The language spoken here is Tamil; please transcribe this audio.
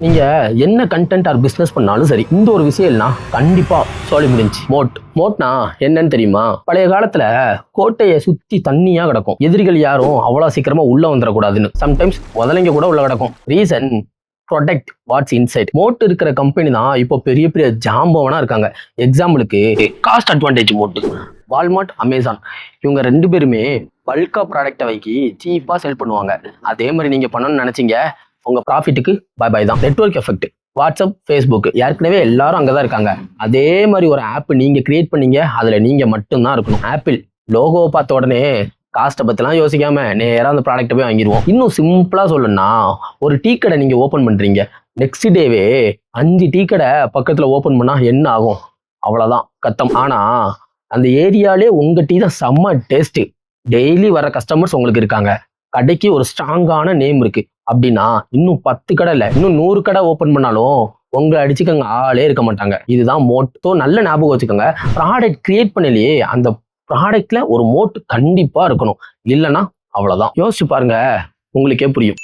நீங்க என்ன கண்டென்ட் ஆர் பிசினஸ் பண்ணாலும் சரி, இந்த ஒரு விஷயம் இல்லைனா கண்டிப்பா சொல்லி முடிஞ்சு. மோட்னா என்னன்னு தெரியுமா? பழைய காலத்துல கோட்டையை சுத்தி தண்ணியா கிடக்கும். எதிரிகள் யாரும் அவ்வளவு சீக்கிரமா உள்ள வந்துடக்கூடாதுன்னு. சம்டைம்ஸ் முதலைங்க கூட உள்ள கிடக்கும். Reason protect what's inside. Moat இருக்கிற கம்பெனி தான் இப்போ பெரிய பெரிய ஜாம்பவனா இருக்காங்க. எக்ஸாம்பிளுக்கு cost advantage moat. Walmart, Amazon இவங்க 2 பேருமே பல்கா ப்ராடக்டை வைக்கி சீப்பா செல் பண்ணுவாங்க. அதே மாதிரி நீங்க பண்ணணும்னு நினைச்சீங்க, உங்க ப்ராஃபிட்டுக்கு பை தான். Network effect. வாட்ஸ்அப், ஃபேஸ்புக் ஏற்கனவே எல்லாரும் அங்கதான் இருக்காங்க. அதே மாதிரி ஒரு ஆப் நீங்க கிரியேட் பண்ணீங்க, அதுல நீங்க மட்டும்தான் இருக்கணும். ஆப்பிள் லோகோவை பார்த்த உடனே காஸ்ட்டை பத்திலாம் யோசிக்காம நேரா அந்த ப்ராடக்ட்டை போய் வாங்கிடுவோம். இன்னும் சிம்பிளா சொல்லணும்னா, ஒரு டீ கடை நீங்க ஓபன் பண்றீங்க, நெக்ஸ்ட் டேவே 5 டீ கடை பக்கத்துல ஓபன் பண்ணா என்ன ஆகும்? அவ்வளவுதான், கத்தம். ஆனா அந்த ஏரியாலே உங்க டீ தான் செம்ம டேஸ்ட். டெய்லி வர கஸ்டமர்ஸ் உங்களுக்கு இருக்காங்க. கடைக்கு ஒரு ஸ்ட்ராங்கான நேம் இருக்கு அப்படின்னா, இன்னும் 10 கடை இல்ல, இன்னும் 100 கடை ஓபன் பண்ணாலும் உங்களை அடிச்சுக்கங்க ஆளே இருக்க மாட்டாங்க. இதுதான் மோட். நல்ல ஞாபகம் வச்சுக்கோங்க. ப்ராடக்ட் கிரியேட் பண்ணலையே, அந்த ப்ராடக்ட்ல ஒரு மோட் கண்டிப்பா இருக்கணும். இல்லைன்னா அவ்வளவுதான். யோசிச்சு பாருங்க, உங்களுக்கே புரியும்.